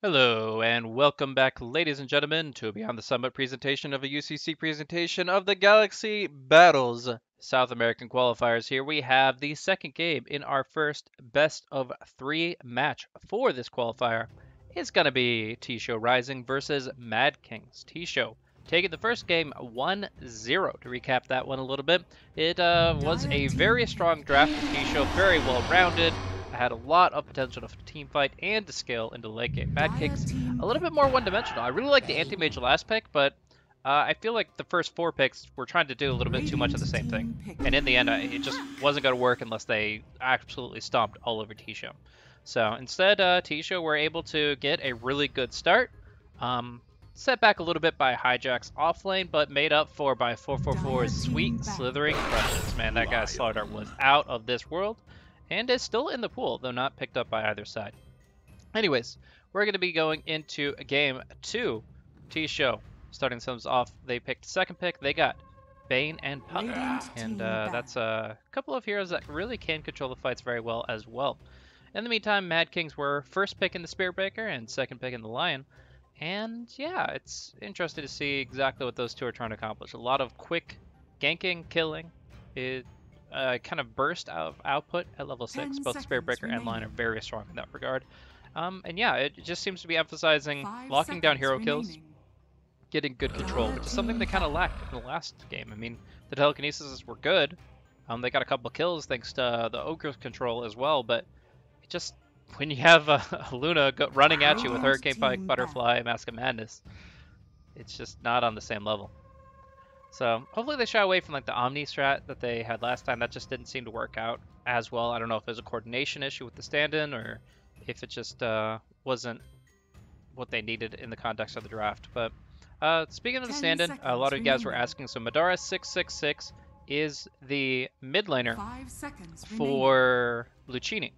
Hello and welcome back, ladies and gentlemen, to a Beyond the Summit presentation of a UCC presentation of the Galaxy Battles South American qualifiers. Here we have the second game in our first best of three match for this qualifier. It's going to be Show.Rising versus Mad Kings. Show taking the first game 1-0. To recap that one a little bit, it was a very strong draft for Show, very well rounded. Had a lot of potential to team fight and to scale into the late game. Mad Kings a little bit more one-dimensional. I really like the anti-mage last pick, but I feel like the first four picks were trying to do a little bit too much of the same thing. And in the end, it just wasn't going to work unless they absolutely stomped all over T-Show. So instead, T-Show were able to get a really good start. Set back a little bit by Hijack's offlane, but made up for by 444's sweet slithering crushes. Man, that guy's slaughter was out of this world. And is still in the pool, though not picked up by either side. Anyways, we're going to be going into game 2. T-Show starting themselves off. They picked second pick. They got Bane and Puck. And that's a couple of heroes that really can control the fights very well as well. In the meantime, Mad Kings were first pick in the Spirit Breaker and second pick in the Lion. And yeah, it's interesting to see exactly what those two are trying to accomplish. A lot of quick ganking, killing. Kind of burst of output at level 6. Both Spirit Breaker and Line are very strong in that regard. And yeah, it just seems to be emphasizing locking down hero kills, getting good control, which is something they kind of lacked in the last game. I mean, the telekinesis were good. They got a couple kills thanks to the Ogre's control as well, but it just, when you have Luna running at you with Hurricane Pike, Butterfly, Mask of Madness, it's just not on the same level. So hopefully they shy away from like the Omni strat that they had last time. That just didn't seem to work out as well. I don't know if there's a coordination issue with the stand-in or if it just wasn't what they needed in the context of the draft. But speaking of the stand-in, a lot of you guys were asking. So Madara 666 is the mid laner for Lucchini.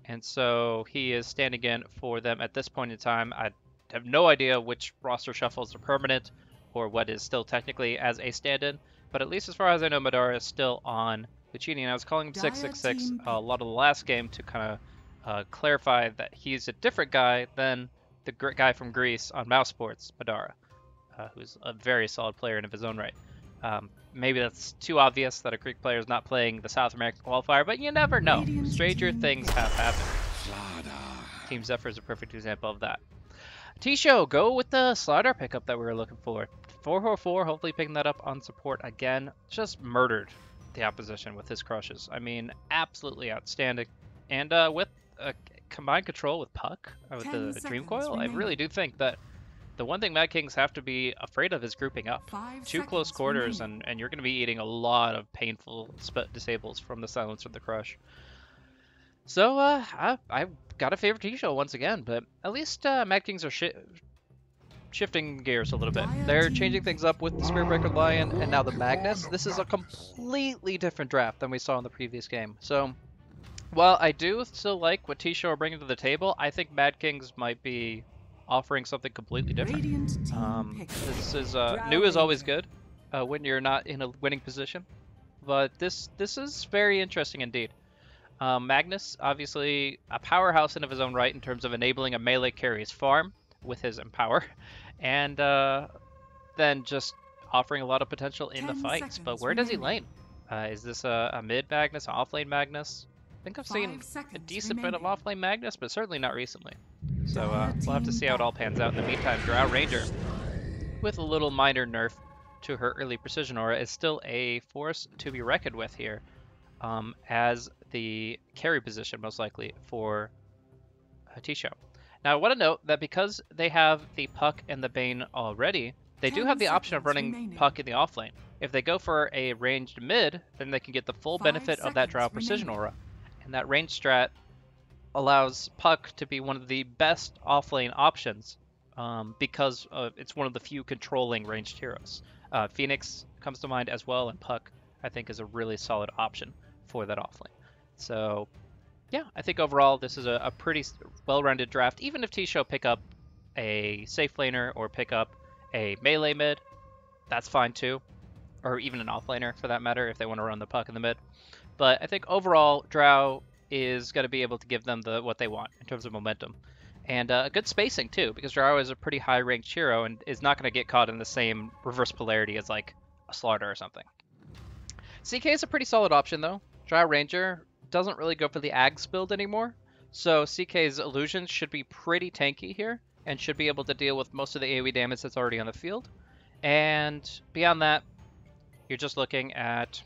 And so he is standing in for them at this point in time. I have no idea which roster shuffles are permanent or what is still technically as a stand-in, but at least as far as I know, Madara is still on Lucchini, and I was calling him 666 a lot of the last game to kind of clarify that he's a different guy than the guy from Greece on Mouse Sports, Madara, who's a very solid player in his own right. Maybe that's too obvious that a Greek player is not playing the South American qualifier, but you never know. Stranger things have happened. Team Zephyr is a perfect example of that. T-Show, go with the Slardar pickup that we were looking for. 444, hopefully picking that up on support again. Just murdered the opposition with his crushes. I mean, absolutely outstanding. And with combined control with Puck, with the Dream Coil, I really do think that the one thing Mad Kings have to be afraid of is grouping up. Too close quarters, and you're going to be eating a lot of painful disables from the silence of the crush. So I got a favorite T-Show once again, but at least Mad Kings are shifting gears a little bit. They're changing things up with the Spirit Breaker Lion and now the Magnus. This is a completely different draft than we saw in the previous game. So while I do still like what T-Show are bringing to the table, I think Mad Kings might be offering something completely different. This is new is always good when you're not in a winning position, but this is very interesting indeed. Magnus, obviously a powerhouse in of his own right in terms of enabling a melee carry's farm with his Empower, and then just offering a lot of potential in the fights. But where does he lane? Is this a mid Magnus, off-lane Magnus? I think I've seen a decent bit of off-lane Magnus, but certainly not recently. So we'll have to see how it all pans out. In the meantime, Drow Ranger, with a little minor nerf to her early precision aura, is still a force to be reckoned with here. As the carry position, most likely, for T-Show. Now, I want to note that because they have the Puck and the Bane already, they do have the option of running Puck in the offlane. If they go for a ranged mid, then they can get the full benefit of that Drow Precision Aura. And that ranged strat allows Puck to be one of the best offlane options because it's one of the few controlling ranged heroes. Phoenix comes to mind as well, and Puck, I think, is a really solid option for that offlane. So yeah, I think overall this is a pretty well-rounded draft. Even if T-Show pick up a safe laner or pick up a melee mid, that's fine too. Or even an offlaner for that matter if they want to run the Puck in the mid. But I think overall Drow is going to be able to give them what they want in terms of momentum. And good spacing too, because Drow is a pretty high ranked hero and is not going to get caught in the same reverse polarity as like a Slaughter or something. CK is a pretty solid option though. Drow Ranger doesn't really go for the Ags build anymore, so CK's illusions should be pretty tanky here and should be able to deal with most of the AoE damage that's already on the field. And beyond that, you're just looking at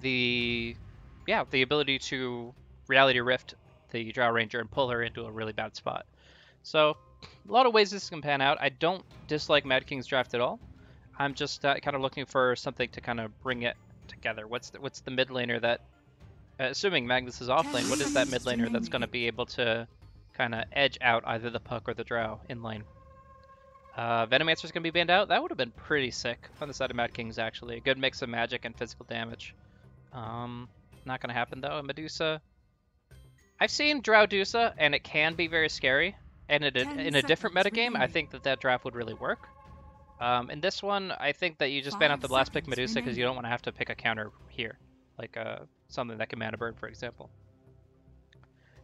the ability to Reality Rift the Drow Ranger and pull her into a really bad spot. So a lot of ways this can pan out. I don't dislike Mad King's draft at all. I'm just kind of looking for something to kind of bring it together. What's the mid laner that, assuming Magnus is off lane, what is that mid laner that's going to be able to kind of edge out either the Puck or the Drow in lane? Venomancer's going to be banned out. That would have been pretty sick on the side of Mad Kings, actually. A good mix of magic and physical damage. Not going to happen, though. Medusa. I've seen Drowdusa, and it can be very scary. And in a different metagame, I think that draft would really work. In this one, I think that you just ban out the last pick Medusa because you don't want to have to pick a counter here. Like something that can mana burn, for example.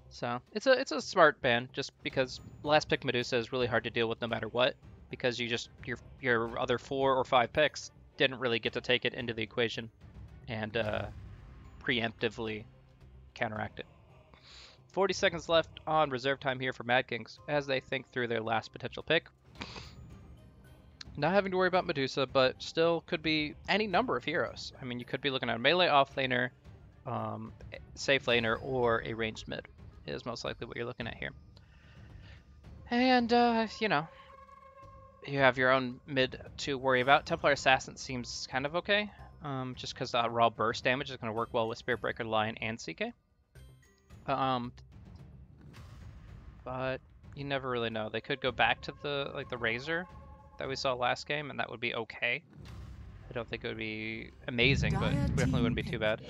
So it's a smart ban, just because last pick Medusa is really hard to deal with no matter what, because your other 4 or 5 picks didn't really get to take it into the equation and preemptively counteract it. 40 seconds left on reserve time here for Mad Kings as they think through their last potential pick. Not having to worry about Medusa, but still could be any number of heroes. I mean, you could be looking at a melee offlaner, safe laner, or a ranged mid is most likely what you're looking at here. And, you know, you have your own mid to worry about. Templar Assassin seems kind of okay, just because the raw burst damage is going to work well with Spirit Breaker, Lion, and CK. But you never really know. They could go back to the Razor that we saw last game, and that would be okay. I don't think it would be amazing, but definitely wouldn't be too bad.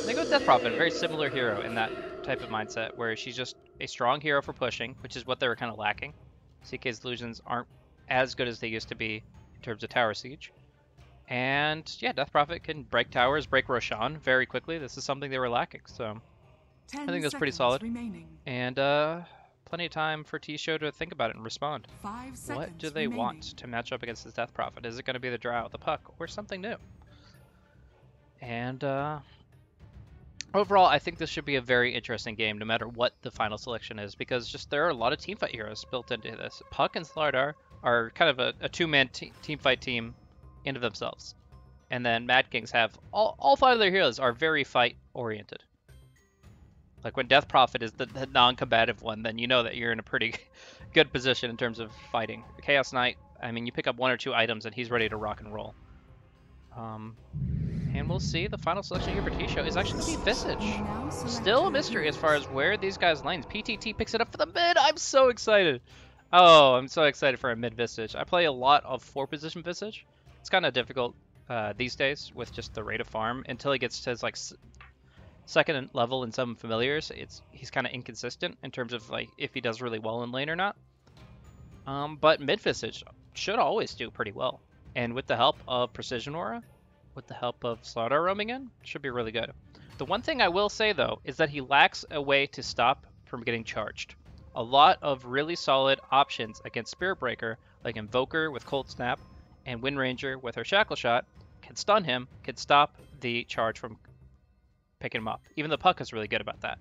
They go with Death Prophet, a very similar hero in that type of mindset, where she's just a strong hero for pushing, which is what they were kind of lacking. CK's illusions aren't as good as they used to be in terms of tower siege. And yeah, Death Prophet can break towers, break Roshan very quickly. This is something they were lacking, so I think that's pretty solid. And plenty of time for T-Show to think about it and respond. What do they want to match up against this Death Prophet? Is it going to be the Drow, the Puck, or something new? And overall, I think this should be a very interesting game, no matter what the final selection is, because just there are a lot of teamfight heroes built into this. Puck and Slardar are kind of a two-man teamfight team into themselves. And then Mad Kings have, all 5 of their heroes are very fight-oriented. Like when Death Prophet is the non-combative one, then you know that you're in a pretty good position in terms of fighting. The Chaos Knight, I mean, you pick up 1 or 2 items and he's ready to rock and roll. And we'll see. The final selection here for T-Show is actually going to be Visage. Still a mystery as far as where these guys' lanes. PTT picks it up for the mid. I'm so excited. Oh, I'm so excited for a mid Visage. I play a lot of 4-position Visage. It's kind of difficult these days with just the rate of farm until he gets to his like second level in some familiars. He's kind of inconsistent in terms of like if he does really well in lane or not. But mid Visage should always do pretty well. And with the help of Precision Aura, with the help of Slaughter roaming in, should be really good. The one thing I will say though is that he lacks a way to stop from getting charged. A lot of really solid options against Spirit Breaker, like Invoker with Cold Snap and Wind Ranger with her Shackle Shot, can stun him, can stop the charge from picking him up. Even the Puck is really good about that.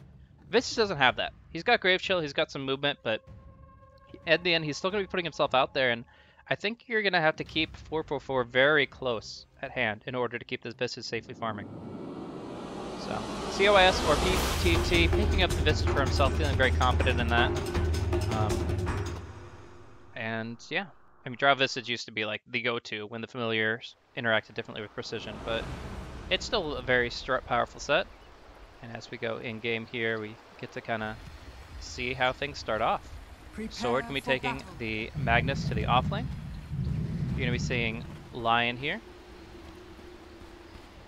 Visage doesn't have that. He's got Grave Chill, he's got some movement, but at the end he's still going to be putting himself out there, and I think you're going to have to keep 444 very close at hand in order to keep this Visage safely farming. So, COS or PTT picking up the Visage for himself, feeling very confident in that. And yeah, I mean, Drow Visage used to be like the go-to when the familiars interacted differently with Precision, but it's still a very powerful set. And as we go in-game here, we get to kind of see how things start off. Sword can be taking the Magnus to the offlane. You're going to be seeing Lion here,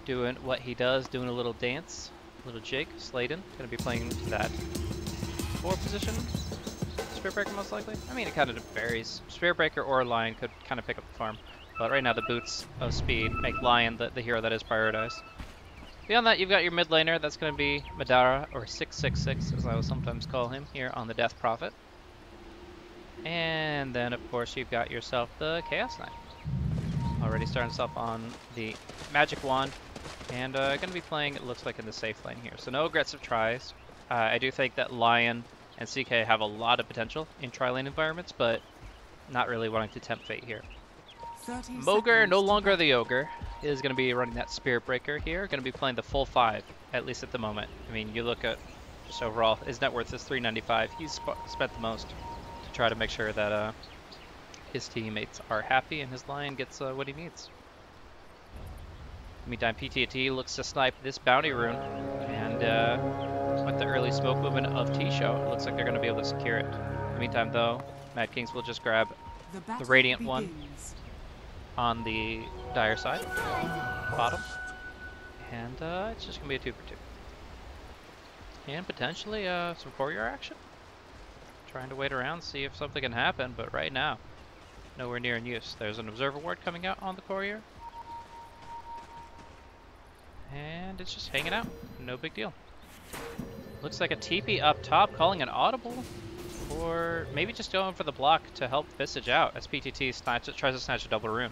doing what he does, doing a little dance, a little jig. Sladen going to be playing that 4 position. Spirit Breaker most likely. I mean, it kind of varies. Spirit Breaker or Lion could kind of pick up the farm. But right now the boots of speed make Lion the hero that is prioritized. Beyond that, you've got your mid laner. That's going to be Madara, or 666, as I will sometimes call him here on the Death Prophet. And then, of course, you've got yourself the Chaos Knight. Already starting us off on the Magic Wand. And going to be playing, it looks like, in the safe lane here. So no aggressive tries. I do think that Lion and CK have a lot of potential in tri-lane environments, but not really wanting to tempt fate here. Mogre, no longer the Ogre, is going to be running that Spirit Breaker here. Going to be playing the full 5, at least at the moment. I mean, you look at just overall, his net worth is 395. He's spent the most to try to make sure that his teammates are happy and his Lion gets what he needs. Meantime, PTT looks to snipe this bounty rune, and with the early smoke movement of T-Show, it looks like they're going to be able to secure it. In the meantime, though, Mad Kings will just grab the Radiant one on the Dire side, bottom, and it's just going to be a 2-for-2. And potentially some courier action. Trying to wait around, see if something can happen, but right now, nowhere near in use. There's an Observer Ward coming out on the courier. And it's just hanging out. No big deal. Looks like a TP up top, calling an audible. Or maybe just going for the block to help Visage out as PTT tries to snatch a double rune.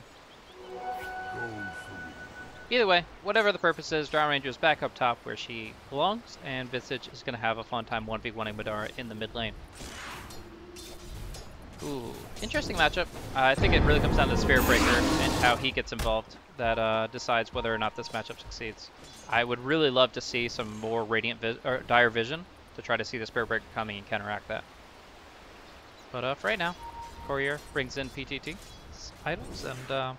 Either way, whatever the purpose is, Drow Ranger is back up top where she belongs, and Visage is going to have a fun time 1v1ing Madara in the mid lane. Ooh, interesting matchup. I think it really comes down to Spirit Breaker and how he gets involved that decides whether or not this matchup succeeds. I would really love to see some more Radiant or Dire Vision to try to see the Spirit Breaker coming and counteract that. But for right now, Courier brings in PTT items, and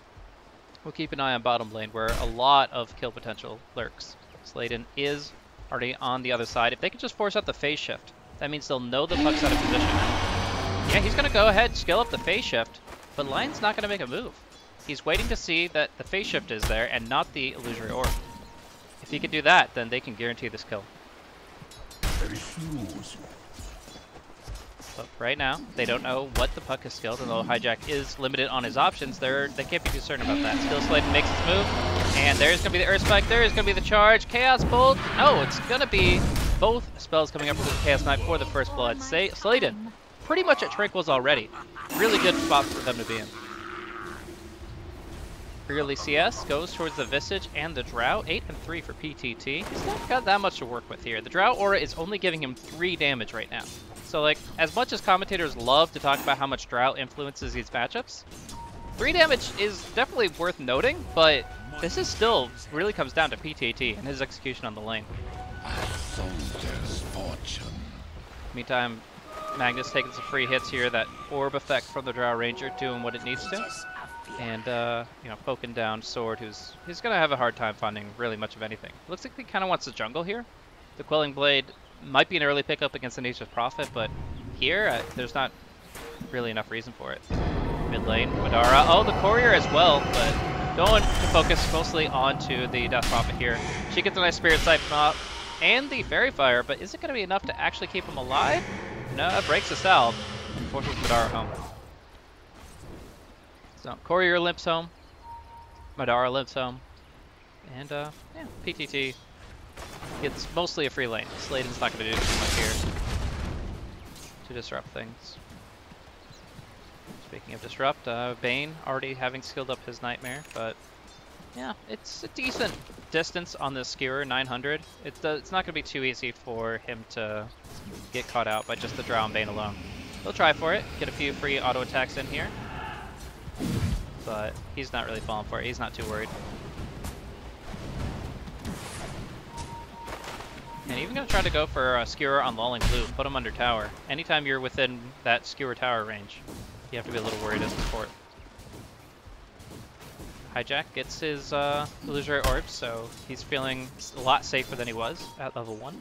we'll keep an eye on bottom lane where a lot of kill potential lurks. Sladen is already on the other side. If they can just force out the phase shift, that means they'll know the puck's out of position. Yeah, he's going to go ahead and skill up the phase shift, but Lion's not going to make a move. He's waiting to see that the phase shift is there and not the illusory orb. If he can do that, then they can guarantee this kill. But right now, they don't know what the puck is skilled, and though Hijack is limited on his options, they can't be concerned about that. Skill Sladen makes its move, and there's going to be the Earth Spike, there is going to be the charge, Chaos Bolt. No, it's going to be both spells coming up for the Chaos Knight for the first blood. Sladen pretty much at Tranquils already. Really good spot for them to be in. Early CS goes towards the Visage and the Drow. 8 and 3 for PTT. He's not got that much to work with here. The Drow Aura is only giving him 3 damage right now. So, like, as much as commentators love to talk about how much Drow influences these matchups, 3 damage is definitely worth noting, but this is still really comes down to PTT and his execution on the lane. Meantime, Magnus taking some free hits here. That orb effect from the Drow Ranger doing what it needs to. And, you know, poking down Sword, who's going to have a hard time finding really much of anything. Looks like he kind of wants the jungle here. The Quelling Blade might be an early pickup against the Nature's Prophet, but here, there's not really enough reason for it. Mid lane, Madara. Oh, the Courier as well, but going to focus mostly onto the Death Prophet here. She gets a nice Spirit Siphon up and the Fairy Fire, but is it going to be enough to actually keep him alive? No, it breaks the salve and forces Madara home. So, Courier limps home, Madara limps home, and yeah, PTT gets mostly a free lane. Sladen's not going to do too much here to disrupt things. Speaking of disrupt, Bane already having skilled up his Nightmare, but yeah, it's a decent distance on this Skewer, 900. It's not going to be too easy for him to get caught out by just the Drow and Bane alone. He'll try for it, get a few free auto attacks in here. But he's not really falling for it. He's not too worried. And even going to try to go for a Skewer on Lulling Blue. Put him under tower. Anytime you're within that Skewer tower range, you have to be a little worried as support. Hijack gets his illusory orb, so he's feeling a lot safer than he was at level 1.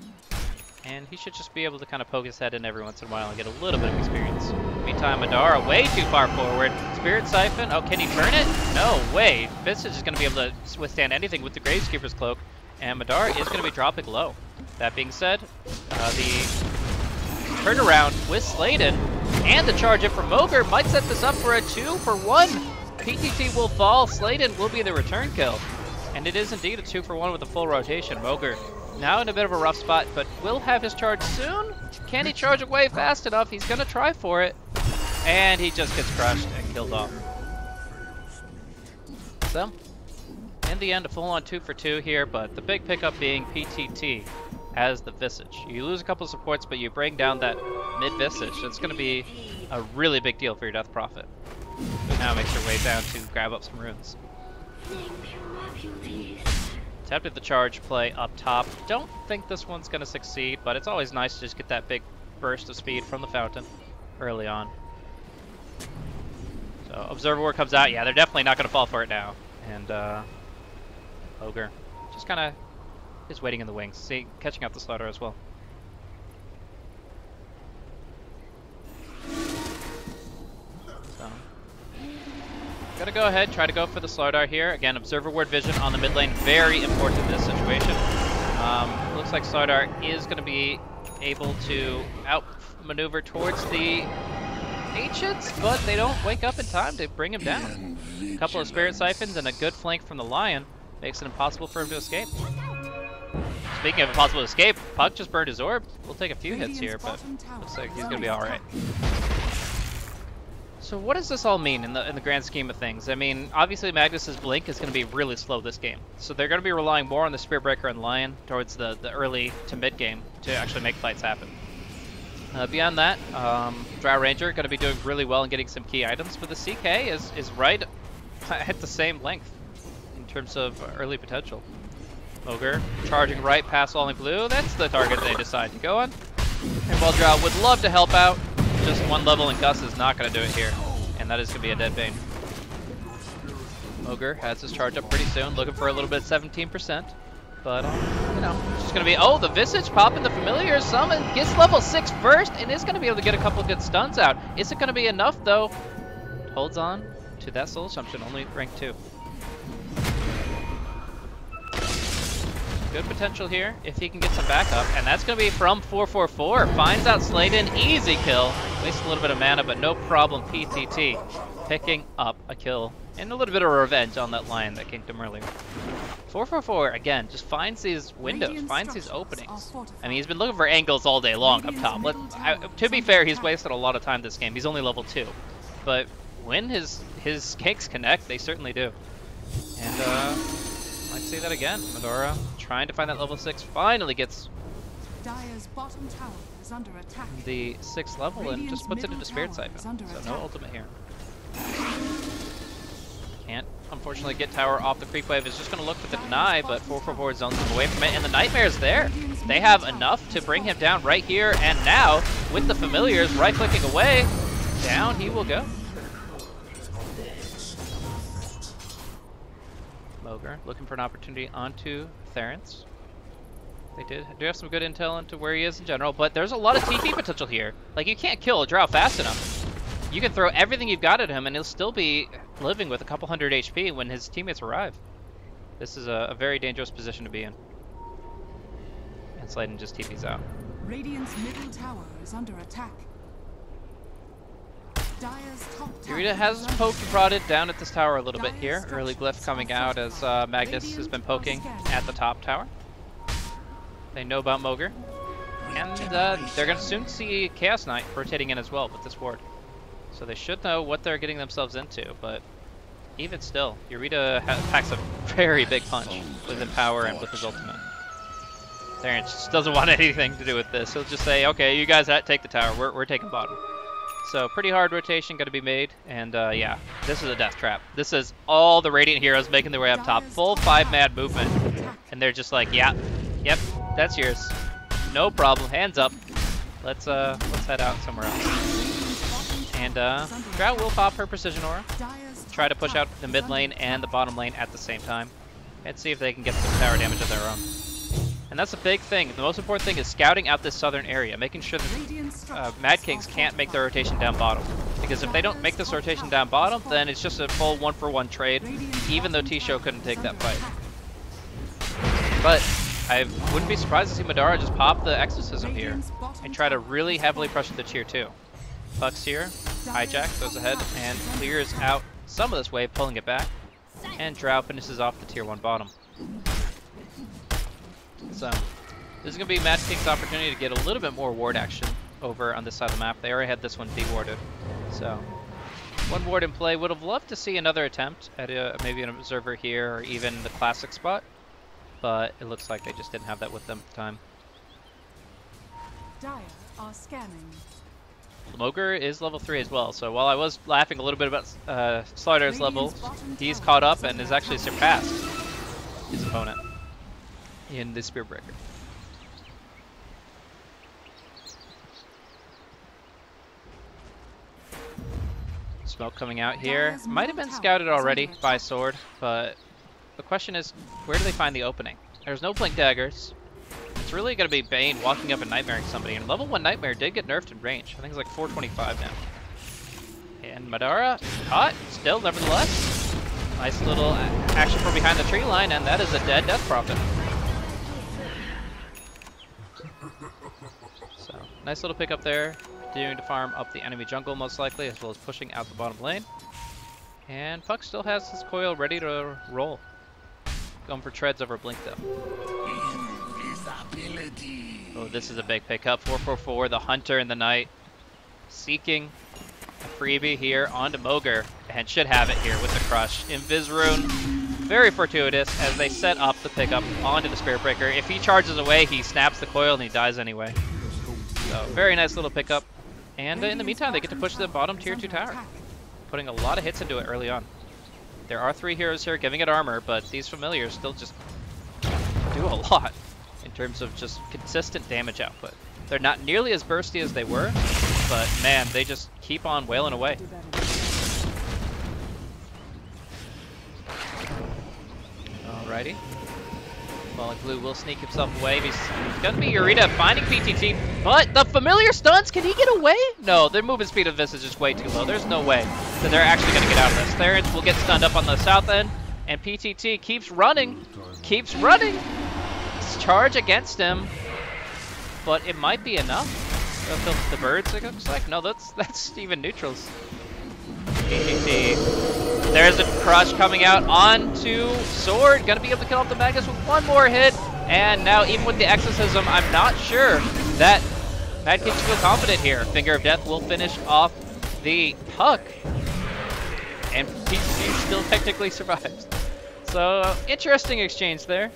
And he should just be able to kind of poke his head in every once in a while and get a little bit of experience. Meantime, Madara way too far forward. Spirit Siphon. Oh, can he burn it? No way. Visage is going to be able to withstand anything with the Gravekeeper's Cloak. And Madara is going to be dropping low. That being said, the turnaround with Sladen and the charge in from Mogre might set this up for a 2-for-1. PTT will fall. Sladen will be the return kill. And it is indeed a 2-for-1 with a full rotation. Moger now in a bit of a rough spot, but will have his charge soon. Can he charge away fast enough? He's going to try for it. And he just gets crushed and killed off. So, in the end, a full-on 2-for-2 here, but the big pickup being PTT as the Visage. You lose a couple of supports, but you bring down that mid-Visage. It's going to be a really big deal for your Death Prophet. Who now makes your way down to grab up some runes. Attempted the charge play up top. Don't think this one's going to succeed, but it's always nice to just get that big burst of speed from the fountain early on. So Observer Ward comes out. Yeah, they're definitely not going to fall for it now. And Ogre just kind of is waiting in the wings, catching up the Slaughter as well. So, gotta go ahead, try to go for the Slardar here. Again, Observer Ward vision on the mid lane, very important in this situation. Looks like Slardar is going to be able to outmaneuver towards the Ancients, but they don't wake up in time to bring him down. A couple of Spirit Siphons and a good flank from the Lion makes it impossible for him to escape. Speaking of impossible to escape, Puck just burned his orb. We'll take a few hits here, but looks like he's going to be alright. So what does this all mean in the grand scheme of things? I mean, obviously Magnus's Blink is going to be really slow this game. So they're going to be relying more on the Spirit Breaker and Lion towards the early to mid game to actually make fights happen. Beyond that, Drow Ranger going to be doing really well and getting some key items, but the CK is right at the same length in terms of early potential. Ogre charging right past Falling Blue. That's the target they decide to go on. And while Drow would love to help out, just one level and Gus is not going to do it here. And that is going to be a dead bane. Ogre has his charge up pretty soon, looking for a little bit, 17%. But, you know, it's just going to be, oh, the Visage popping the Familiar Summon, gets level 6 first, and is going to be able to get a couple good stuns out. Is it going to be enough, though? Holds on to that Soul Assumption, only rank 2. Good potential here if he can get some backup, and that's going to be from 444. Finds out Sladen, easy kill. Wastes a little bit of mana, but no problem. PTT picking up a kill and a little bit of revenge on that Lion that kinked him earlier. 444 again just finds these windows, finds these openings. I mean, he's been looking for angles all day long up top. To be fair, he's wasted a lot of time this game. He's only level 2, but when his ganks connect, they certainly do. And might say that again. Medora trying to find that level 6, finally gets Dire's bottom tower is under attack. The 6th level and just puts it into Spirit Siphon. So no ultimate here. Can't unfortunately get tower off the creep wave. Is just going to look for the deny, but 444 zones him away from it, and the Nightmare's there. They have enough to bring him down right here and now with the Familiars right clicking away. Down he will go. Moger looking for an opportunity onto Therence. They do have some good intel into where he is in general, but there's a lot of TP potential here. Like, you can't kill a Drow fast enough. You can throw everything you've got at him and he'll still be living with a couple hundred HP when his teammates arrive. This is a very dangerous position to be in. And Sladen just TP's out. Radiant's middle tower is under attack. Dire's top tower Yurita has poked and prodded down at this tower a little bit here. Early glyph coming out as Magnus has been poking at the top tower. They know about Moger. And they're going to soon see Chaos Knight rotating in as well with this ward. So they should know what they're getting themselves into, but even still, Yurita packs a very big punch with his power and with his ultimate. Therence just doesn't want anything to do with this. He'll just say, okay, you guys take the tower, we're taking bottom. So pretty hard rotation going to be made, and yeah, this is a death trap. This is all the Radiant heroes making their way up top, full 5-man movement, and they're just like, yeah, yep, that's yours. No problem, hands up. Let's head out somewhere else. And Drow will pop her Precision Aura, try to push out the mid lane and the bottom lane at the same time, and see if they can get some tower damage of their own. And that's a big thing. The most important thing is scouting out this southern area, making sure that Mad Kings can't make their rotation down bottom. Because if they don't make this rotation down bottom, then it's just a full 1-for-1 trade, even though T-Show couldn't take that fight. But I wouldn't be surprised to see Madara just pop the Exorcism here and try to really heavily pressure the tier 2. Puck's here, Hijack goes ahead and clears out some of this wave, pulling it back, and Drow finishes off the tier 1 bottom. So this is going to be Mad King's opportunity to get a little bit more ward action over on this side of the map. They already had this one dewarded. So one ward in play. Would have loved to see another attempt at maybe an observer here or even the classic spot. But it looks like they just didn't have that with them at the time. Dire are scanning. Moger is level 3 as well, so while I was laughing a little bit about Slider's level, bottom he's tower caught up is and under has actually attack. surpassed his opponent in the Spear Breaker. Smoke coming out here. Dire's Might have middle been tower scouted is already under by attack. Sword, but the question is, where do they find the opening? There's no Blink Daggers. It's really going to be Bane walking up and Nightmaring somebody, and level 1 Nightmare did get nerfed in range. I think it's like 425 now. And Madara caught, still, nevertheless. Nice little action from behind the tree line, and that is a dead Death Prophet. So, nice little pick up there. Continuing to farm up the enemy jungle, most likely, as well as pushing out the bottom lane. And Puck still has his coil ready to roll. Going for treads over Blink, though. Oh, this is a big pickup. 444, the Hunter in the Night. Seeking a freebie here onto Moger, and should have it here with the Crush. Invis Rune, very fortuitous as they set up the pickup onto the Spirit Breaker. If he charges away, he snaps the coil and he dies anyway. So, very nice little pickup. And in the meantime, they get to push the bottom tier 2 tower, putting a lot of hits into it early on. There are 3 heroes here giving it armor, but these familiars still just do a lot in terms of just consistent damage output. They're not nearly as bursty as they were, but man, they just keep on wailing away. Alrighty. Falling Blue will sneak himself away. He's gonna be Eureka finding PTT, but the familiar stuns, can he get away? No, their movement speed of this is just way too low. There's no way that they're actually gonna get out of this. Therence will get stunned up on the south end, and PTT keeps running, Charge against him, but it might be enough. The birds, it looks like. No, that's even neutrals. PTT. There's a Crush coming out onto Sword. Gonna be able to kill off the Magus with one more hit. And now, even with the Exorcism, I'm not sure that Mad King should feel confident here. Finger of Death will finish off the Puck. And PTT still technically survives. So, interesting exchange there.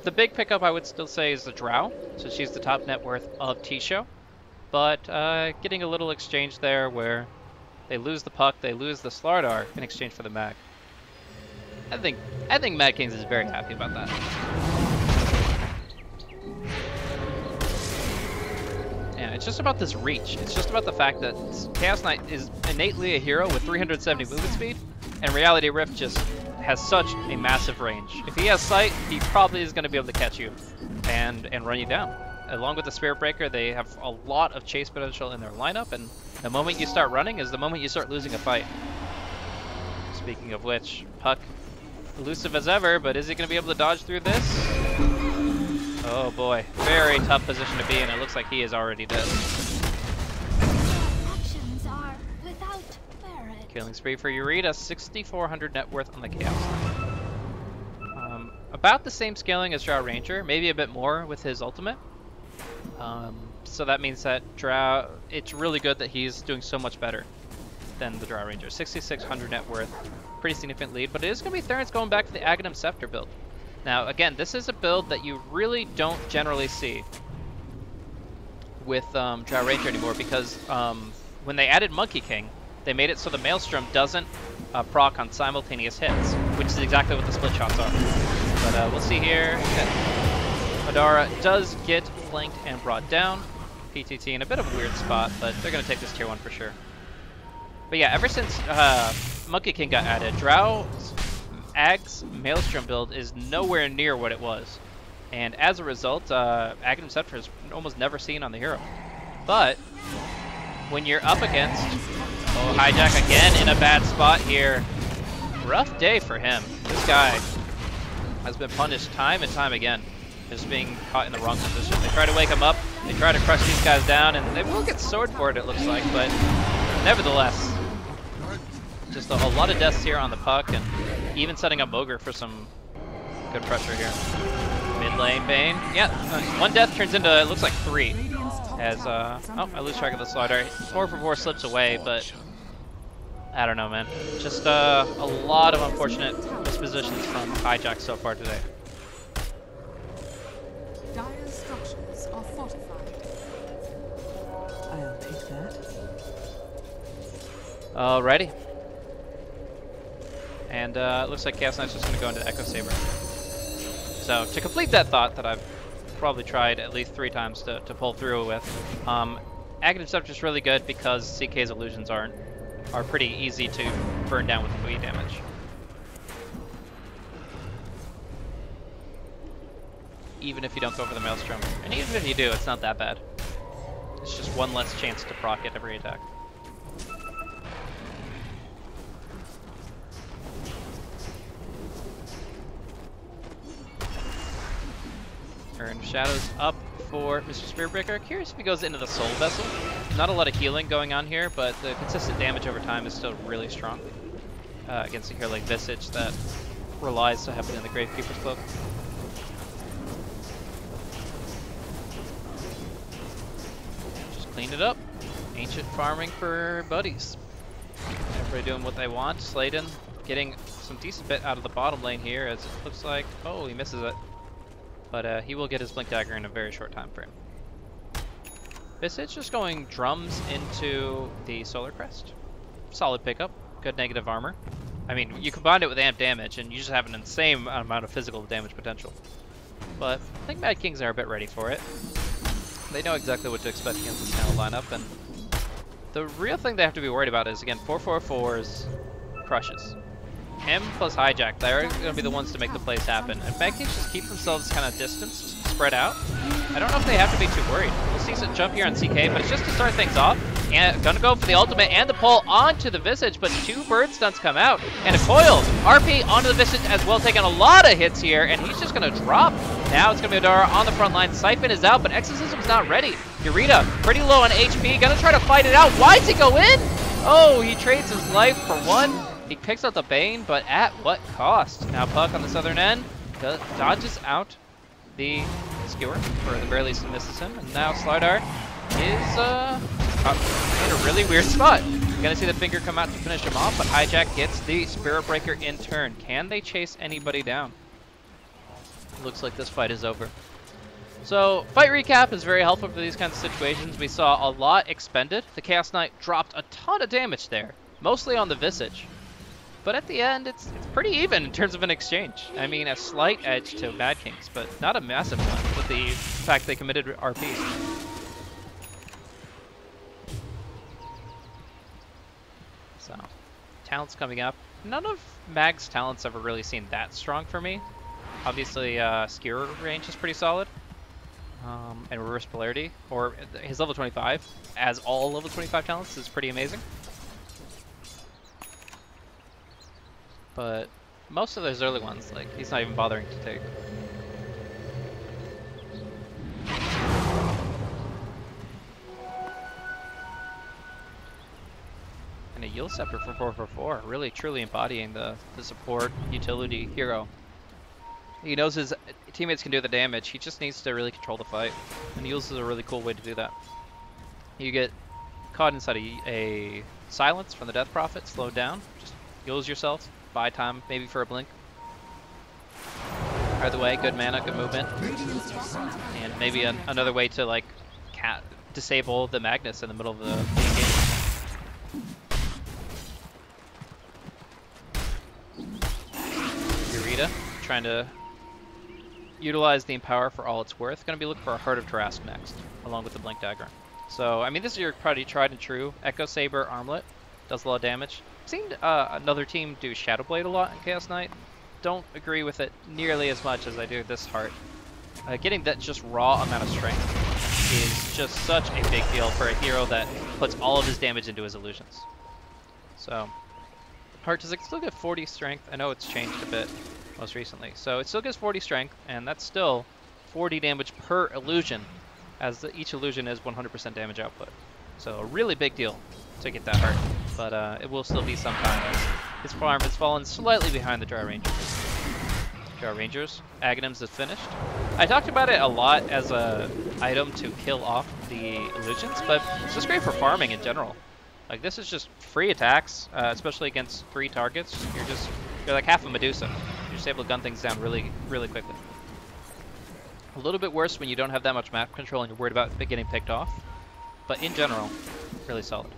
The big pickup I would still say is the Drow. So she's the top net worth of T-Show. But getting a little exchange there where they lose the Puck, they lose the Slardar in exchange for the Mag. I think Mad Kings is very happy about that. Yeah, it's just about this reach. It's just about the fact that Chaos Knight is innately a hero with 370 movement speed, and Reality Rift just has such a massive range. If he has sight, he probably is going to be able to catch you and run you down. Along with the Spirit Breaker, they have a lot of chase potential in their lineup, and the moment you start running is the moment you start losing a fight. Speaking of which, Puck, elusive as ever, but is he going to be able to dodge through this? Oh boy, very tough position to be in. It looks like he is already dead. Actions are without merit. Killing spree for Eureka, 6,400 net worth on the Chaos. About the same scaling as Drow Ranger, maybe a bit more with his ultimate. So that means that Drow, it's really good that he's doing so much better than the Drow Ranger. 6,600 net worth, pretty significant lead, but it is going to be Therence going back to the Aghanim Scepter build. Now, again, this is a build that you really don't generally see with Drow Ranger anymore because when they added Monkey King, they made it so the Maelstrom doesn't proc on simultaneous hits, which is exactly what the split shots are. But we'll see here. Madara does get flanked and brought down. PTT in a bit of a weird spot, but they're going to take this tier 1 for sure. But yeah, ever since Monkey King got added, Drow's Ag's Maelstrom build is nowhere near what it was. And as a result, Aghanim Scepter is almost never seen on the hero. But when you're up against... Oh, Hijack again in a bad spot here. Rough day for him. This guy has been punished time and time again. Just being caught in the wrong position. They try to wake him up, they try to crush these guys down, and they will get sword for it, it looks like, but nevertheless, just a lot of deaths here on the Puck, and even setting up Moger for some Good pressure here. Mid lane, Bane. Yeah, one death turns into, it looks like 3. As, oh, I lose track of the slider. 4-for-4 slips away, but I don't know, man. Just a lot of unfortunate dispositions from Hijack so far today. Dire's structures are fortified. I'll take that. Alrighty. And it looks like Chaos Knight's just going to go into Echo Saber. So to complete that thought that I've probably tried at least 3 times to pull through with, Aghanim Scepter is really good because CK's illusions are pretty easy to burn down with AoE damage. Even if you don't go for the Maelstrom. And even if you do, it's not that bad. It's just one less chance to proc it every attack. Urn of Shadows up for Mr. Spiritbreaker. Curious if he goes into the Soul Vessel. Not a lot of healing going on here, but the consistent damage over time is still really strong against a hero like Visage that relies so heavily on the Gravekeeper's Cloak. Just cleaned it up. Ancient farming for buddies. Everybody doing what they want. Sladen getting some decent bit out of the bottom lane here, as it looks like, oh, he misses it. But he will get his Blink Dagger in a very short time frame. Visage just going drums into the Solar Crest. Solid pickup. Good negative armor. I mean, you combine it with amp damage, and you just have an insane amount of physical damage potential. But I think Mad Kings are a bit ready for it. They know exactly what to expect against this kind of lineup, and the real thing they have to be worried about is, again, 4/4/4's crushes. Him plus Hijack, they're going to be the ones to make the plays happen. And Mad Kings just keep themselves kind of distanced, spread out. I don't know if they have to be too worried. We'll see some jump here on CK, but it's just to start things off. And gonna go for the ultimate and the pull onto the Visage, but 2 bird stunts come out. And a coil. RP onto the Visage as well, taking a lot of hits here, and he's just gonna drop. Now it's gonna be Adara on the front line. Siphon is out, but Exorcism's not ready. Yurita, pretty low on HP, gonna try to fight it out. Why does he go in? Oh, he trades his life for 1. He picks up the Bane, but at what cost? Now Puck on the southern end dodges out the Skewer, or at the very least misses him, and now Slardar is in a really weird spot. Gonna see the finger come out to finish him off, but Hijack gets the Spirit Breaker in turn. Can they chase anybody down? Looks like this fight is over. So, fight recap is very helpful for these kinds of situations. We saw a lot expended. The Chaos Knight dropped a ton of damage there, mostly on the Visage. But at the end, it's pretty even in terms of an exchange. I mean, a slight edge to Mad Kings, but not a massive one with the fact they committed RP. So, talents coming up. None of Mag's talents ever really seemed that strong for me. Obviously, Skewer range is pretty solid. And Reverse Polarity, or his level 25, as all level 25 talents, is pretty amazing. But most of those early ones, like, he's not even bothering to take. And a Yield Scepter for 4/4, really truly embodying the support utility hero. He knows his teammates can do the damage, he just needs to really control the fight. And Yields is a really cool way to do that. You get caught inside a silence from the Death Prophet, slowed down, just heals yourself. Buy time, maybe for a blink. Either way, good mana, good movement. And maybe another way to, like, disable the Magnus in the middle of the game. Yurita, trying to utilize the Empower for all it's worth. Gonna be looking for a Heart of Tarrasque next, along with the Blink Dagger. So, I mean, this is your probably tried and true. Echo Saber Armlet, does a lot of damage. I've seen another team do Shadow Blade a lot in Chaos Knight. Don't agree with it nearly as much as I do this Heart. Getting that just raw amount of strength is just such a big deal for a hero that puts all of his damage into his illusions. So, Heart does still get 40 strength. I know it's changed a bit most recently. So it still gives 40 strength, and that's still 40 damage per illusion, as each illusion is 100% damage output. So a really big deal to get that Heart. But it will still be some time as his farm has fallen slightly behind the Dry Ranger. Draw Rangers. Aghanims is finished. I talked about it a lot as a item to kill off the illusions, but it's just great for farming in general. Like, this is just free attacks, especially against 3 targets. You're like half a Medusa. You're just able to gun things down really, really quickly. A little bit worse when you don't have that much map control and you're worried about getting picked off. But in general, really solid.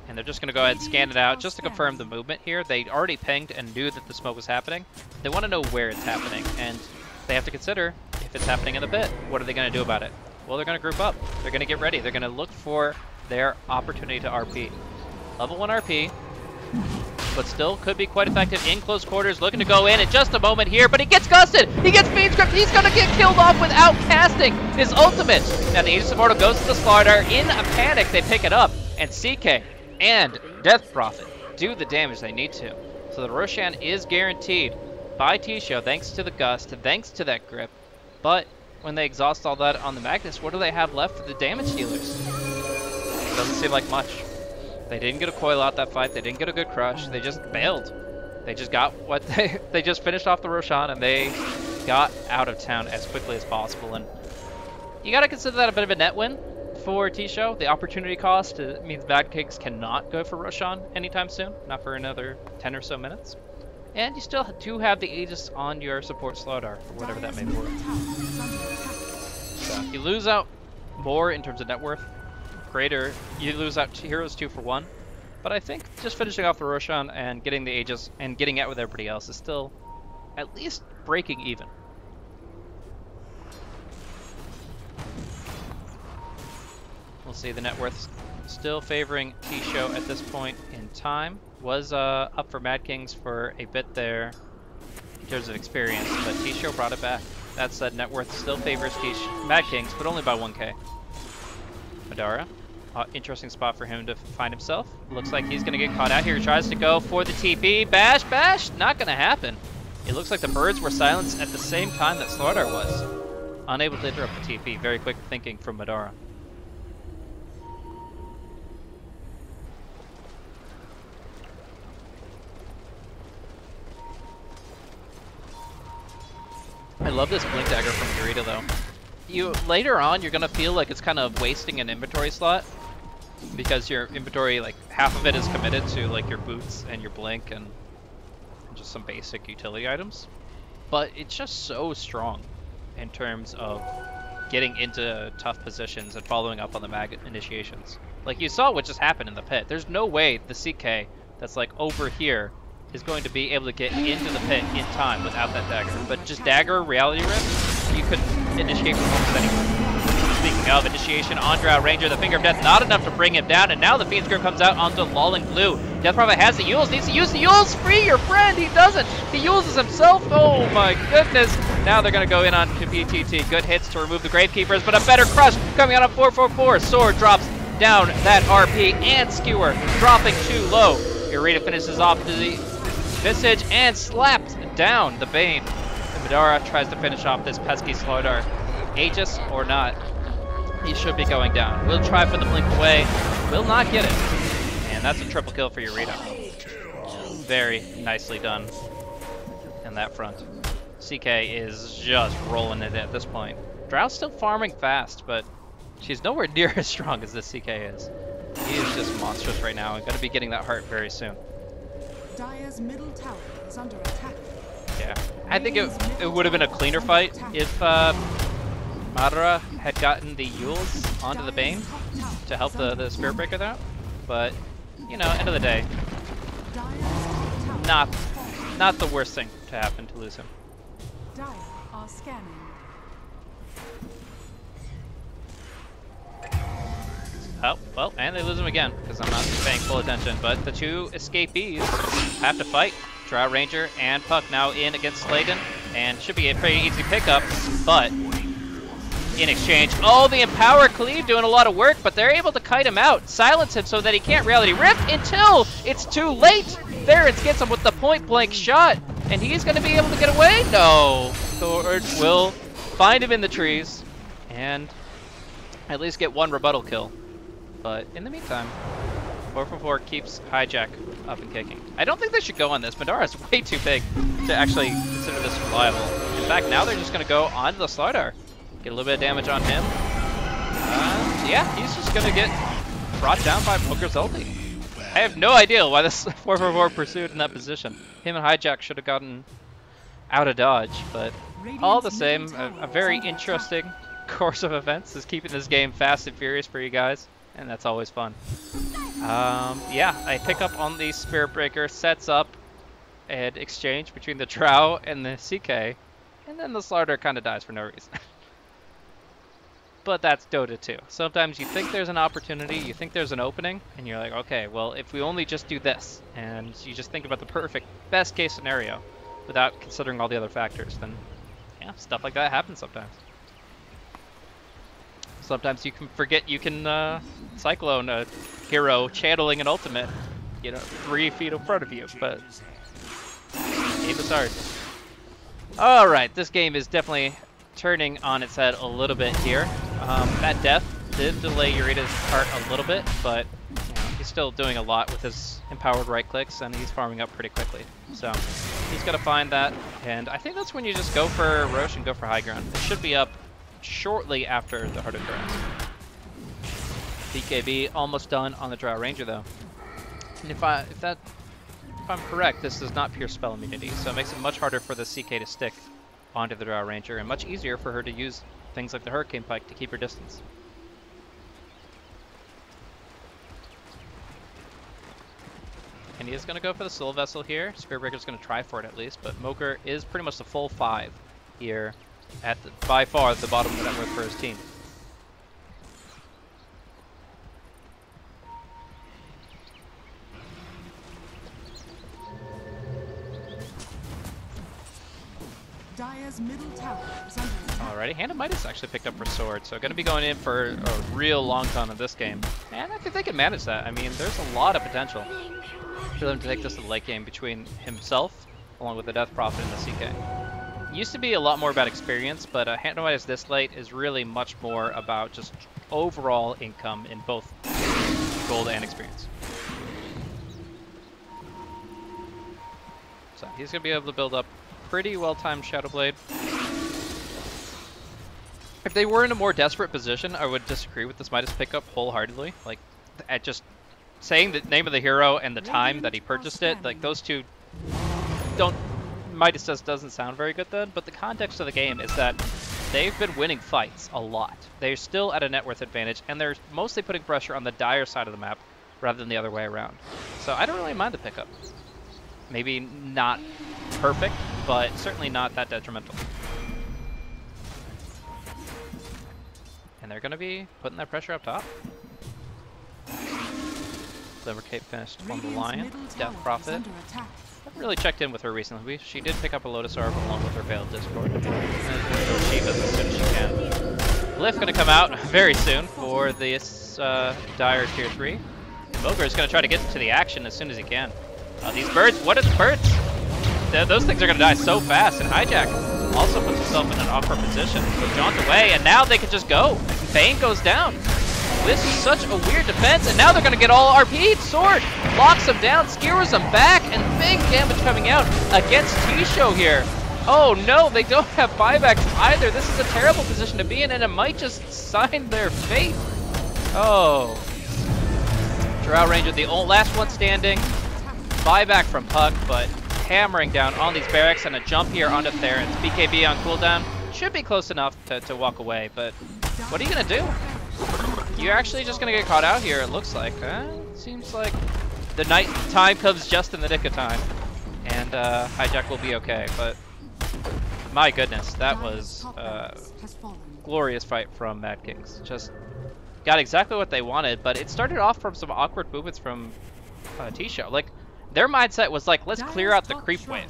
And they're just going to go ahead and scan it out just to confirm the movement here. They already pinged and knew that the smoke was happening. They want to know where it's happening, and they have to consider if it's happening in the pit. What are they going to do about it? Well, they're going to group up. They're going to get ready. They're going to look for their opportunity to RP. Level 1 RP, but still could be quite effective in close quarters. Looking to go in just a moment here, but he gets gusted. He gets Fiend's Grip. He's going to get killed off without casting his ultimate. Now the Aegis Immortal goes to the Slaughter. In a panic, they pick it up, and CK and Death Prophet do the damage they need to. So the Roshan is guaranteed by T-Show thanks to the Gust, thanks to that grip. But when they exhaust all that on the Magnus, what do they have left for the damage dealers? Doesn't seem like much. They didn't get a coil out that fight. They didn't get a good crush. They just bailed. They just got what they just finished off the Roshan, and they got out of town as quickly as possible. And you got to consider that a bit of a net win for T-Show. The opportunity cost means Bad Kings cannot go for Roshan anytime soon, not for another 10 or so minutes. And you still do have the Aegis on your support Slowdar, or whatever that may be worth. So you lose out more in terms of net worth. Greater, you lose out heroes 2 for 1. But I think just finishing off the Roshan and getting the Aegis and getting out with everybody else is still at least breaking even. We'll see the net worth still favoring T-Show at this point in time. Was up for Mad Kings for a bit there in terms of experience, but T-Show brought it back. That said, net worth still favors Mad Kings, but only by 1k. Madara, interesting spot for him to find himself. Looks like he's going to get caught out here. He tries to go for the TP. Bash, bash, not going to happen. It looks like the birds were silenced at the same time that Slaughter was. Unable to interrupt the TP. Very quick thinking from Madara. I love this Blink Dagger from Yurita though. Later on, you're gonna feel like it's kind of wasting an inventory slot because your inventory, like half of it is committed to like your boots and your blink and just some basic utility items. But it's just so strong in terms of getting into tough positions and following up on the mag initiations. Like you saw what just happened in the pit. There's no way the CK that's like over here is going to be able to get into the pit in time without that dagger. But just dagger, reality rift, you could initiate performance anywhere. Speaking of initiation, on Drow Ranger, the Finger of Death, not enough to bring him down, and now the Fiend's Grip comes out onto Lolling Blue. Death Prophet has the Yules, needs to use the Yules, free your friend, he doesn't! He uses himself, oh my goodness! Now they're gonna go in on PTT, good hits to remove the Gravekeepers, but a better crush coming out of 444, Sword drops down that RP, and Skewer dropping too low. Yurita finishes off the Visage and slapped down the Bane. And Madara tries to finish off this pesky Slowdar. Aegis or not, he should be going down. Will try for the blink away, will not get it. And that's a triple kill for Yurita. Very nicely done in that front. CK is just rolling it at this point. Drow's still farming fast, but she's nowhere near as strong as this CK is. He is just monstrous right now and going to be getting that heart very soon. Dire's middle tower is under attack. Yeah, I think it would have been a cleaner fight if Madara had gotten the Yules onto the Bane to help the Spirit Breaker out. But, you know, end of the day, not the worst thing to happen to lose him. Dire are scanning. Oh, well, and they lose him again, because I'm not paying full attention. But the two escapees have to fight. Drow Ranger and Puck now in against Sladen, and should be a pretty easy pickup, but in exchange, oh, the Empower Cleave doing a lot of work, but they're able to kite him out, silence him so that he can't Reality Rift until it's too late. Ferrets gets him with the point-blank shot, and he's going to be able to get away? No. Thord will find him in the trees, and at least get one rebuttal kill. But in the meantime, 444 keeps Hijack up and kicking. I don't think they should go on this. Madara is way too big to actually consider this reliable. In fact, now they're just going to go onto the Slardar. Get a little bit of damage on him. Yeah, he's just going to get brought down by Moger's ulti. I have no idea why this 444 pursued in that position. Him and Hijack should have gotten out of dodge, but all the same, a very interesting course of events is keeping this game fast and furious for you guys, and that's always fun. Yeah, I pick up on the Spirit Breaker, sets up an exchange between the Drow and the CK, and then the Slardar kind of dies for no reason. But that's Dota 2. Sometimes you think there's an opportunity, you think there's an opening, and you're like, okay, well, if we only just do this, and you just think about the perfect, best case scenario without considering all the other factors, then yeah, stuff like that happens sometimes. Sometimes you can forget you can Cyclone a hero channeling an ultimate, you know, 3 feet in front of you, but game is hard. Alright, this game is definitely turning on its head a little bit here. That death did delay Eureka's part a little bit, but you know, he's still doing a lot with his empowered right clicks, and he's farming up pretty quickly. So he's got to find that, and I think that's when you just go for Roche and go for high ground. It should be up shortly after the Heart of Durance. BKB almost done on the Drow Ranger though. And if I'm correct, this is not pure spell immunity, so it makes it much harder for the CK to stick onto the Drow Ranger, and much easier for her to use things like the Hurricane Pike to keep her distance. And he is going to go for the Soul Vessel here. Spirit Breaker's going to try for it at least, but Moger is pretty much the full 5 here at by far the bottom of the network for his team. Dire's middle tower is under attack. Alrighty, Hannah Midas actually picked up her sword, so going to be going in for a real long ton of this game. And I think they can manage that. I mean, there's a lot of potential for them to take this to the late game between himself, along with the Death Prophet and the CK. It used to be a lot more about experience, but Hannah Midas this late is really much more about just overall income in both gold and experience. So he's going to be able to build up pretty well-timed Shadow Blade. If they were in a more desperate position, I would disagree with this Midas pickup wholeheartedly. Like, at just saying the name of the hero and the time that he purchased it, like those two don't. Midas just doesn't sound very good then. But the context of the game is that they've been winning fights a lot. They're still at a net worth advantage, and they're mostly putting pressure on the Dire side of the map rather than the other way around. So I don't really mind the pickup. Maybe not perfect, but certainly not that detrimental. And they're going to be putting that pressure up top. Clever Cape finished on the Lion. Death Prophet. I haven't really checked in with her recently. She did pick up a Lotus Orb along with her Veiled Discord. And she'll achieve this as soon as she can. Glyph going to come out very soon for this Dire Tier 3. Moger is going to try to get to the action as soon as he can. These birds, what are the birds? Those things are going to die so fast, and Hijack also puts himself in an awkward position. So jaunt away, and now they can just go. Bane goes down. This is such a weird defense, and now they're going to get all RP'd. Sword locks them down, skewers them back, and big damage coming out against T-Show here. Oh no, they don't have buybacks either. This is a terrible position to be in, and it might just sign their fate. Oh. Drow Ranger, the last one standing. Buyback from Puck, but hammering down on these barracks, and a jump here onto Theron's. BKB on cooldown. Should be close enough to walk away, but what are you going to do? You're actually just going to get caught out here, it looks like. Seems like the night time comes just in the nick of time, and Hijack will be okay, but my goodness, that was a glorious fight from Mad Kings. Just got exactly what they wanted, but it started off from some awkward movements from T-Show. Like, their mindset was like, let's clear out the creep wave.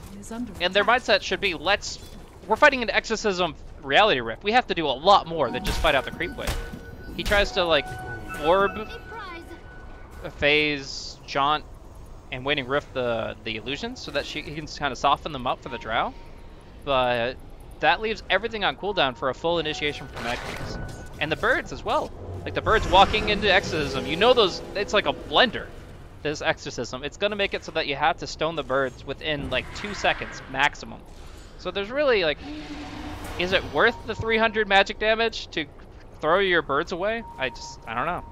And their mindset should be, we're fighting an Exorcism reality rift. We have to do a lot more than just fight out the creep wave. He tries to, like, orb, phase, jaunt, and Waning Rift the illusions so that he can kind of soften them up for the Drow. But that leaves everything on cooldown for a full initiation from Mad Kings. And the birds as well. Like, the birds walking into Exorcism, you know those, it's like a blender. this exorcism, it's going to make it so that you have to stone the birds within like 2 seconds maximum. So there's really like, is it worth the 300 magic damage to throw your birds away? I don't know.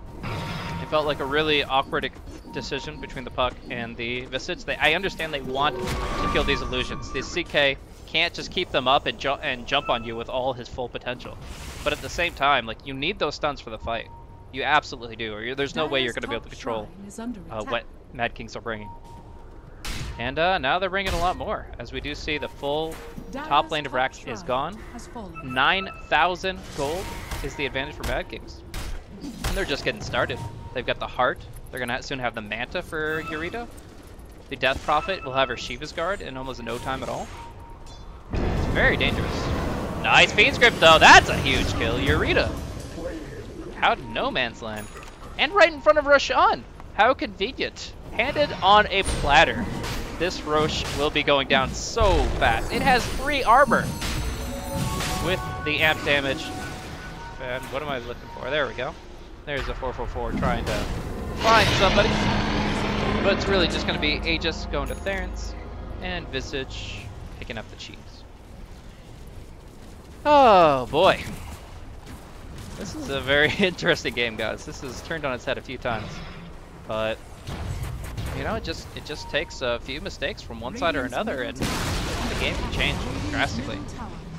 It felt like a really awkward decision between the Puck and the Visage. I understand they want to kill these illusions. The CK can't just keep them up and jump on you with all his full potential. But at the same time, like, you need those stuns for the fight. You absolutely do, or there's no way you're going to be able to control what Mad Kings are bringing. And now they're bringing a lot more, as we do see the full top lane of Rax is gone. 9,000 gold is the advantage for Mad Kings. And they're just getting started. They've got the Heart. They're going to soon have the Manta for Eureka. The Death Prophet will have her Shiva's Guard in almost no time at all. It's very dangerous. Nice Fiend Script, though. That's a huge kill. Eureka. Out no man's land. And right in front of Roshan. How convenient. Handed on a platter. This Roche will be going down so fast. It has 3 armor with the amp damage. And what am I looking for? There we go. There's a 444 trying to find somebody. But it's really just going to be Aegis going to Therence and Visage picking up the cheese. Oh boy. This is a very interesting game, guys. This has turned on its head a few times. But you know, it just takes a few mistakes from one side or another, and the game can change drastically.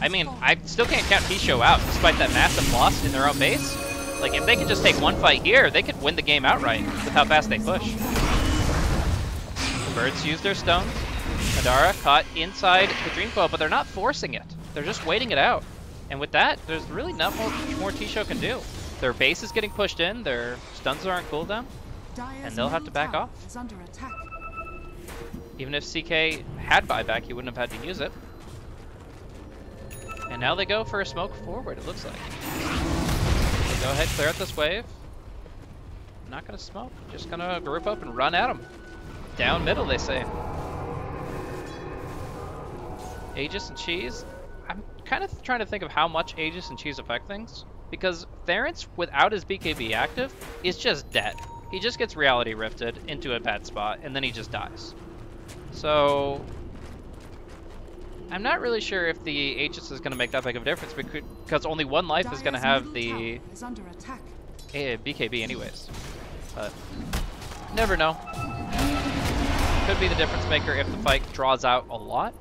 I mean, I still can't count T-Show out, despite that massive loss in their own base. Like, if they could just take one fight here, they could win the game outright with how fast they push. The Birds use their stones. Madara caught inside the Dream Coil, but they're not forcing it. They're just waiting it out. And with that, there's really not much more T-Show can do. Their base is getting pushed in, their stuns are on cooldown, and they'll have to back off. Even if CK had buyback, he wouldn't have had to use it. And now they go for a smoke forward, it looks like. They go ahead, clear out this wave. Not gonna smoke, just gonna group up and run at them. Down middle, they say. Aegis and Cheese. I'm kind of trying to think of how much Aegis and Cheese affect things. Because Therence, without his BKB active, is just dead. He just gets reality rifted into a bad spot, and then he just dies. So I'm not really sure if the Aegis is going to make that big of a difference, because only one life is going to have the BKB anyways. But never know. Could be the difference maker if the fight draws out a lot.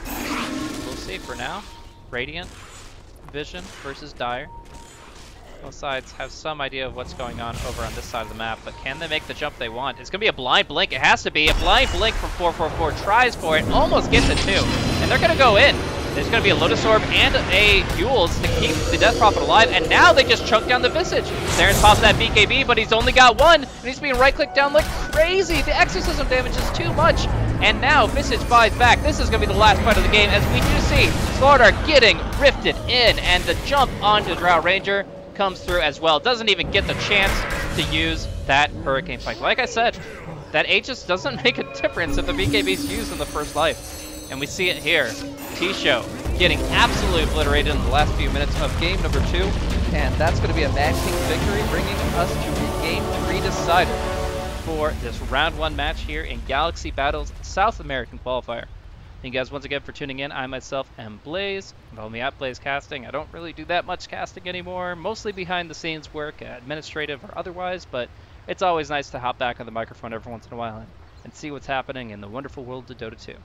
We'll see for now. Radiant Vision versus Dire. Both sides have some idea of what's going on over on this side of the map, but can they make the jump they want? It's going to be a blind blink. It has to be. A blind blink from 444. Tries for it. Almost gets it too. And they're going to go in. There's going to be a Lotus Orb and a Yules to keep the Death Prophet alive. And now they just chunk down the Visage. Therence pops that BKB, but he's only got one. And he's being right-clicked down like crazy. The Exorcism damage is too much. And now Visage buys back. This is going to be the last fight of the game, as we do see Slardar getting rifted in. And the jump onto Drow Ranger comes through as well. Doesn't even get the chance to use that Hurricane Pike. Like I said, that Aegis doesn't make a difference if the BKB is used in the first life. And we see it here. T-Show getting absolutely obliterated in the last few minutes of game number 2. And that's going to be a Mad King victory, bringing us to the game 3 decider for this round 1 match here in Galaxy Battles South American Qualifier. Thank you guys once again for tuning in. I myself am Blaze. Follow me at Blaze Casting. I don't really do that much casting anymore, mostly behind the scenes work, administrative or otherwise, but it's always nice to hop back on the microphone every once in a while and see what's happening in the wonderful world of Dota 2.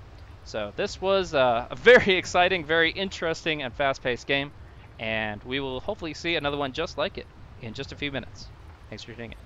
So this was a very exciting, very interesting and fast-paced game, and we will hopefully see another one just like it in just a few minutes. Thanks for tuning in.